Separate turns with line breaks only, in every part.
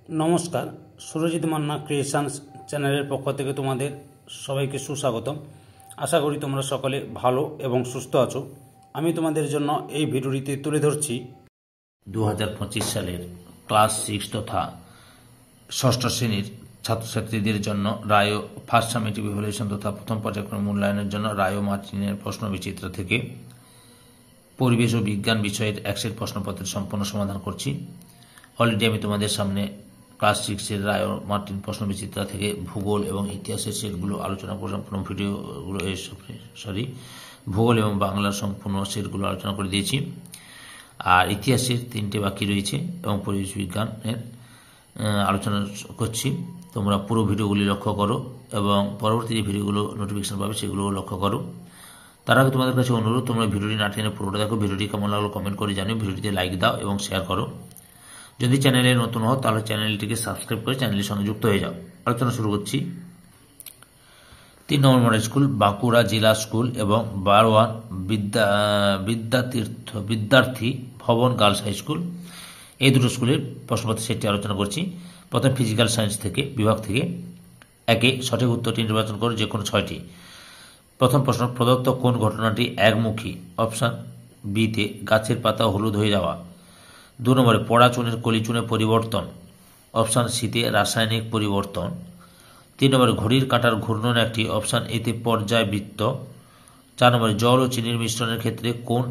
নমস্কার, সুরজিৎ মান্না ক্রিয়েশনস চ্যানেলের পক্ষ থেকে তোমাদের সবাইকে সুস্বাগতম। আশা করি তোমরা সকলে ভালো এবং সুস্থ আছো। আমি তোমাদের জন্য এই ভিডিওটিতে তুলে ধরছি
2025 সালের ক্লাস 6 তথা ষষ্ঠ শ্রেণীর ছাত্রছাত্রীদের জন্য রায়ো ফার্স্ট সামেটিভ ইভ্যালুয়েশন তথা প্রথম পর্যায়ক্রম মূল্যায়নের জন্য রায়ো মার্টিনের প্রশ্ন বিচিত্র থেকে পরিবেশ ও বিজ্ঞান বিষয়ের একশের প্রশ্নপত্রের সম্পূর্ণ সমাধান করছি। অলরেডি আমি তোমাদের সামনে ক্লাস 6-এর রায়ো মার্টিন প্রশ্ন বিচিত্রা থেকে ভূগোল এবং ইতিহাসের সেটগুলো আলোচনা করে সম্পূর্ণ ভিডিওগুলো ভূগোল এবং বাংলার সম্পূর্ণ সেটগুলো আলোচনা করে দিয়েছি। আর ইতিহাসের 3টে বাকি রয়েছে এবং পরিবেশ বিজ্ঞানের আলোচনা করছি। তোমরা পুরো ভিডিওগুলি লক্ষ্য করো এবং পরবর্তী যে ভিডিওগুলো নোটিফিকেশন পাবে সেগুলো লক্ষ্য করো। তার আগে তোমাদের কাছে অনুরোধ, তোমরা ভিডিওটি না টেনে পুরোটা দেখো। ভিডিওটি কেমন লাগলো কমেন্ট করে জানিও, ভিডিওটিতে লাইক দাও এবং শেয়ার করো। যদি চ্যানেলে নতুন হও তাহলে চ্যানেলটিকে সাবস্ক্রাইব করে চ্যানেলের সঙ্গে যুক্ত হয়ে যাও। আলোচনা শুরু করছি। 3 নম্বর মডেল স্কুল বাঁকুড়া জেলা স্কুল এবং বারওয়ান বিদ্যার্থী ভবন গার্লস হাই স্কুল, এই দুটো স্কুলের প্রশ্নপত্র সেটটি আলোচনা করছি। প্রথম ফিজিক্যাল সায়েন্স থেকে বিভাগ থেকে একে সঠিক উত্তরটি নির্বাচন করো, যে কোনো 6টি। প্রথম প্রশ্ন, প্রদত্ত কোন ঘটনাটি একমুখী? অপশান বিতে গাছের পাতা হলুদ হয়ে যাওয়া। 2 নম্বরে পড়া চুনের কলি চুনে পরিবর্তন। অপশান সিতে রাসায়নিক পরিবর্তন। 3 নম্বরে ঘড়ির কাঁটার ঘূর্ণন একটি। অপশান এতে পর্যায়বৃত্ত। 4 নম্বরে জল ও চিনির মিশ্রণের ক্ষেত্রে কোন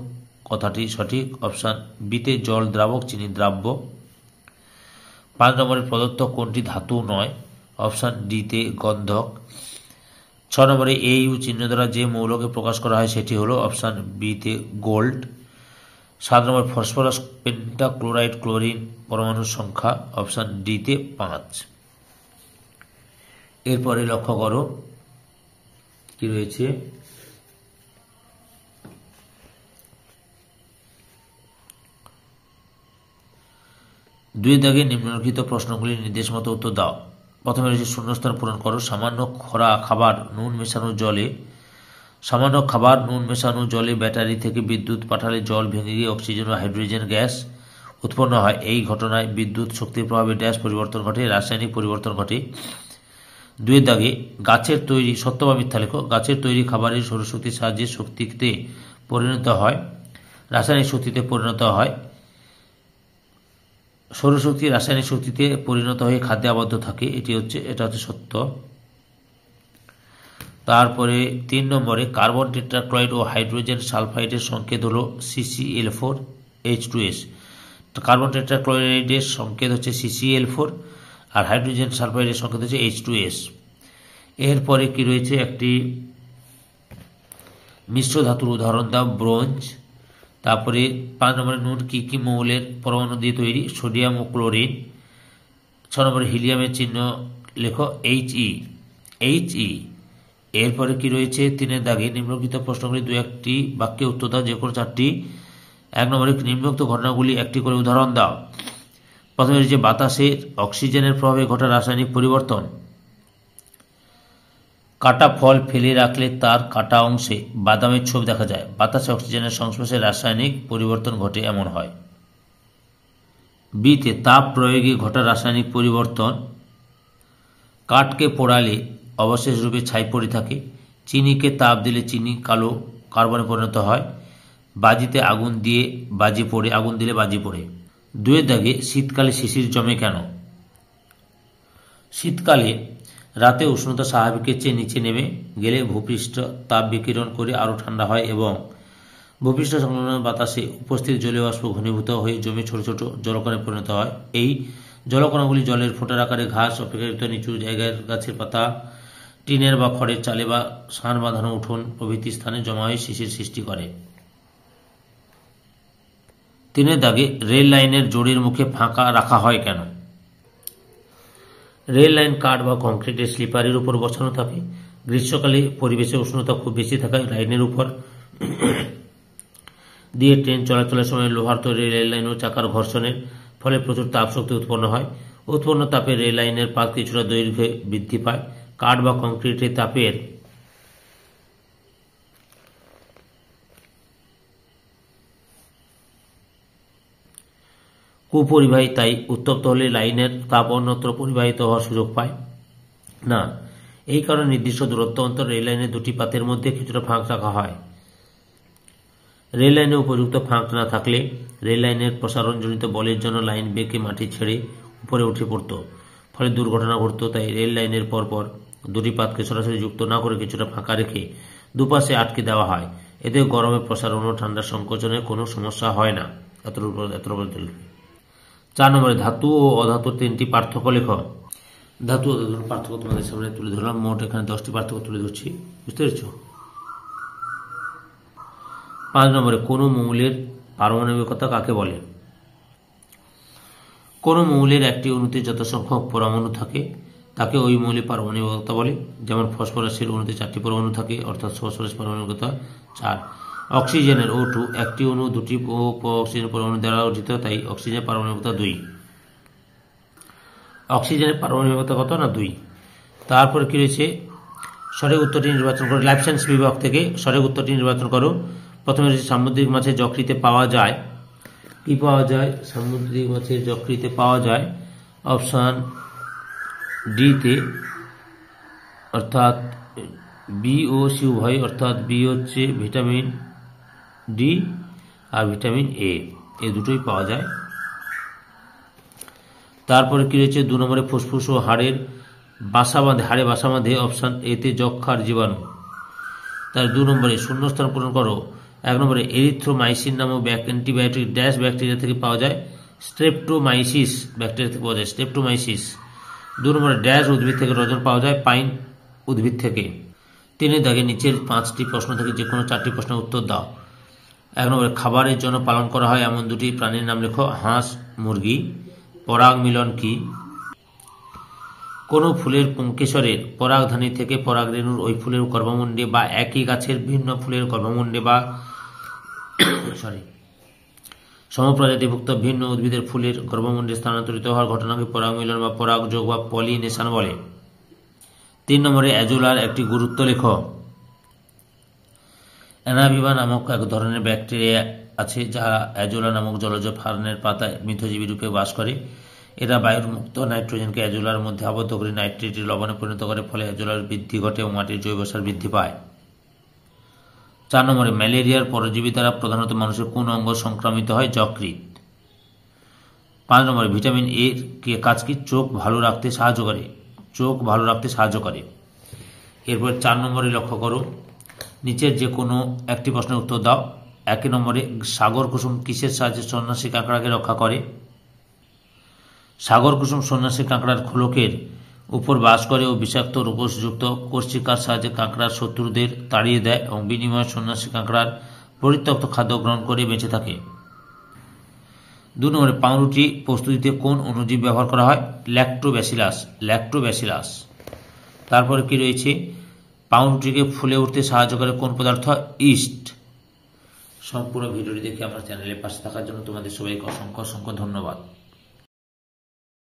কথাটি সঠিক? অপশান বিতে জল দ্রাবক, চিনি দ্রাব্য। 5 নম্বরে প্রদত্ত কোনটি ধাতু নয়? অপশান ডিতে গন্ধক। 6 নম্বরে AU চিহ্ন দ্বারা যে মৌলকে প্রকাশ করা হয় সেটি হলো অপশান বিতে গোল্ড। 7 নম্বর ফসফরাস পেন্টাক্লোরাইড ক্লোরিন পরমাণুর সংখ্যা। অপশান ডিতে 5। এরপরে লক্ষ্য করো কি রয়েছে। দুই দাগে নিম্নলিখিত প্রশ্নগুলির নির্দেশ মতো উত্তর দাও। প্রথমে রয়েছে শূন্যস্থান পূরণ করো। সামান্য খাবার নুন মেশানো জলে ব্যাটারি থেকে বিদ্যুৎ পাঠালে জল ভেঙে গিয়ে অক্সিজেন ও হাইড্রোজেন গ্যাস উৎপন্ন হয়। এই ঘটনায় বিদ্যুৎ শক্তির প্রভাবে ড্যাশ পরিবর্তন ঘটে, রাসায়নিক পরিবর্তন ঘটে। 2 দাগে গাছের তৈরি, সত্য বা মিথ্যা লেখো। গাছের তৈরি খাবারের সৌরশক্তির সাহায্যে শক্তিতে পরিণত হয়, রাসায়নিক শক্তিতে পরিণত হয়। সৌরশক্তি রাসায়নিক শক্তিতে পরিণত হয়ে খাদ্যে আবদ্ধ থাকে, এটা হচ্ছে সত্য। তারপরে 3 নম্বরে কার্বন টেট্রাক্লোরাইড ও হাইড্রোজেন সালফাইডের সংকেত হলো CCl4H2S। কার্বন টেট্রাক্লোরাইডের সংকেত হচ্ছে CCl4 আর হাইড্রোজেন সালফাইডের সংকেত হচ্ছে H2S। এরপরে কি রয়েছে, একটি মিশ্র ধাতুর উদাহরণ দাও, ব্রোঞ্জ। তারপরে 5 নম্বরে নুন কি মৌলের পরমাণু দিয়ে তৈরি? সোডিয়াম ও ক্লোরিন। 6 নম্বরে হিলিয়ামের চিহ্ন লেখো, He। এরপরে কি রয়েছে 3 দাগে নিম্নলিখিত প্রশ্নগুলি 2-1টি বাক্যে উত্তর দাও, যে কোনো 4টি। 1 নম্বরে নিম্নোক্ত ঘটনাগুলি একটি করে উদাহরণ দাও। প্রথমে রয়েছে বাতাসের অক্সিজেনের প্রভাবে ঘটা রাসায়নিক পরিবর্তন। কাটা ফল ফেলে রাখলে তার কাটা অংশে বাদামের ছোপ দেখা যায়। বাতাসে অক্সিজেনের সংস্পর্শে রাসায়নিক পরিবর্তন ঘটে, এমন হয়। বিতে তাপ প্রয়োগে ঘটা রাসায়নিক পরিবর্তন। কাঠকে পোড়ালে অবশেষ রূপে ছাই পড়ে থাকে। চিনিকে তাপ দিলে চিনি কালো কার্বনে পরিণত হয়। বাজিতে আগুন দিলে বাজি পড়ে। 2 দাগে শীতকালে শিশির জমে কেন? শীতকালে রাতে উষ্ণতা স্বাভাবিকের চেয়ে নিচে নেমে গেলে ভূপৃষ্ঠ তাপ বিকিরণ করে আরও ঠান্ডা হয় এবং ভূপৃষ্ঠ সংলগ্ন বাতাসে উপস্থিত জলীয় বাষ্প ঘনীভূত হয়ে জমে ছোট ছোট জলকণায় পরিণত হয়। এই জলকণাগুলি জলের ফোঁটার আকারে ঘাস, অপেক্ষাকৃত নিচু জায়গায় গাছের পাতা, টিনের বা খড়ের চালে বা ষাঁড় বাঁধানো উঠোন প্রভৃতি স্থানে জমা হয়ে শিশির সৃষ্টি করে। 3 দাগে রেল লাইনের জোড়ের মুখে ফাঁকা রাখা হয় কেন? রেল লাইন কাঠ বা কংক্রিটের স্লিপারের উপর বসানো থাকে। গ্রীষ্মকালে পরিবেশে উষ্ণতা খুব বেশি থাকায় লাইনের উপর দিয়ে ট্রেন চলাচলের সময় লোহার তৈরি রেল লাইন ও চাকার ঘর্ষণের ফলে প্রচুর তাপ শক্তি উৎপন্ন হয়। উৎপন্ন তাপে রেল লাইনের পাত কিছুটা দৈর্ঘ্যে বৃদ্ধি পায়। কাঠ বা কংক্রিটের তাপের কুপরিবাহী, তাই উত্তপ্ত হলে লাইনের তাপ অন্যত্র পরিবাহিত হওয়ার সুযোগ পায় না। এই কারণে নির্দিষ্ট দূরত্ব অন্তর রেল লাইনের দুটি পাতের মধ্যে কিছুটা ফাঁক রাখা হয়। রেল লাইনে উপযুক্ত ফাঁক না থাকলে রেল লাইনের প্রসারণজনিত বলের জন্য লাইন বেঁকে মাটি ছেড়ে উপরে উঠে পড়ত, ফলে দুর্ঘটনা ঘটত। তাই রেল লাইনের পরপর দুটি পাতকে সরাসরি যুক্ত না করে কিছুটা ফাঁকা রেখে দুপাশে আটকে দেওয়া হয়। এতে গরমে প্রসারণ ও ঠান্ডার সংকোচনের কোনো সমস্যা হয় না। 4 নম্বরে ধাতু ও অধাতুর 3টি পার্থক্য লেখ। ধাতু ও ধাতুর পার্থক্য তোমাদের সামনে তুলে ধরলাম। মোট এখানে 10টি পার্থক্য তুলে ধরছি, বুঝতে পেরেছ। 5 নম্বরে কোনো মৌলের পারমাণবিকতা কাকে বলে? কোনো মৌলের একটি অণুতে যত সংখ্যক পরমাণু থাকে তাকে ওই মৌলের পারমাণবিকতা বলে। যেমন ফসফরাসের অণুতে 4টি পরমাণু থাকে, অর্থাৎ ফসফরাস পারমাণবিকতা 4। অক্সিজেনের O2 একটি অণু 2টি অক্সিজেন পরমাণু দ্বারা গঠিত, তাই অক্সিজেনের পারমাণবিকতা 2। অক্সিজেনের পারমাণবিকতা কত না 2। তারপরে কি রয়েছে, সঠিক উত্তরটি নির্বাচন করো। লাইফ সায়েন্স বিভাগ থেকে সঠিক উত্তরটি নির্বাচন করো। প্রথমে রয়েছে সামুদ্রিক মাছের যকৃতে পাওয়া যায়, কি পাওয়া যায়? সামুদ্রিক মাছের যকৃতে পাওয়া যায় অপশান ডিতে, অর্থাৎ বি ও সি উভয়, অর্থাৎ বি হচ্ছে ভিটামিন ডি আর ভিটামিন এ, এই দুটোই পাওয়া যায়। তারপরে কি রয়েছে, 2 নম্বরে ফুসফুস ও হাড়ে বাসা বাঁধে অপশান এতে যক্ষার জীবাণু। তার 2 নম্বরে শূন্যস্থান পূরণ করো। 1 নম্বরে এরিথ্রোমাইসিন নামক অ্যান্টিবায়োটিক ড্যাশ ব্যাকটেরিয়া থেকে পাওয়া যায়? স্ট্রেপ্টোমাইসিস ব্যাকটেরিয়া থেকে পাওয়া যায়, স্ট্রেপ্টোমাইসিস। 2 নম্বরে ড্যাশ উদ্ভিদ থেকে রজন পাওয়া যায়? পাইন উদ্ভিদ থেকে। 3 দাগে নিচের 5টি প্রশ্ন থেকে যে কোনো 4টি প্রশ্নের উত্তর দাও। 1 নম্বরে খাবারের জন্য পালন করা হয় এমন 2টি প্রাণীর নাম লেখো। হাঁস, মুরগি। পরাগ মিলন কি? কোনো ফুলের পুংকেশরের পরাগধানী থেকে পরাগরেণুর ওই ফুলের গর্ভমুণ্ডে বা একই গাছের ভিন্ন ফুলের গর্ভমুণ্ডে বা সমপ্রজাতিভুক্ত ভিন্ন উদ্ভিদের ফুলের গর্ভমুণ্ডে স্থানান্তরিত হওয়ার ঘটনাকে পরাগ মিলন বা পরাগযোগ বা পলিনেশন বলে। 3 নম্বরে অ্যাজোলার একটি গুরুত্ব লেখ। অ্যানাভিবা নামক এক ধরনের ব্যাকটেরিয়া আছে যা অ্যাজোলা নামক জলজ ফার্নের পাতায় মিথজীবী রূপে বাস করে। এরা বায়ুর মুক্ত নাইট্রোজেনকে অ্যাজোলার মধ্যে আবদ্ধ করে নাইট্রেট লবণে পরিণত করে, ফলে অ্যাজোলার বৃদ্ধি ঘটে ও মাটির জৈব সার বৃদ্ধি পায়। 4 নম্বরে ম্যালেরিয়ার পরজীবী দ্বারা প্রধানত মানুষের কোন অঙ্গ সংক্রামিত হয়? যকৃৎ। 5 নম্বরে ভিটামিন এর কাজ কি? চোখ ভালো রাখতে সাহায্য করে, চোখ ভালো রাখতে সাহায্য করে। এরপর 4 নম্বরে লক্ষ্য করো, নিচের যে কোনো একটি প্রশ্নের উত্তর দাও। 1 নম্বরে সাগর কুসুম কিসের সাহায্যে সন্ন্যাসী কাঁকড়াকে রক্ষা করে? সাগর কুসুম সন্ন্যাসী কাঁকড়ার খোলকের উপর বাস করে ও বিষাক্ত রূপসযুক্ত কোষচিকার সাহায্যে কাঁকড়ার শত্রুদের তাড়িয়ে দেয় এবং বিনিময়ে সন্ন্যাসী কাঁকড়ার পরিত্যক্ত খাদ্য গ্রহণ করে বেঁচে থাকে। 2 নম্বরে পাউরুটি প্রস্তুতিতে কোন অণুজীব ব্যবহার করা হয়? ল্যাক্টোব্যাসিলাস। তারপরে কি রয়েছে, পাউরুটিকে ফুলে উঠতে সাহায্য করে কোন পদার্থ? ইস্ট। সম্পূর্ণ ভিডিওটি দেখে আমার চ্যানেলের পাশে থাকার জন্য তোমাদের সবাইকে অসংখ্য ধন্যবাদ।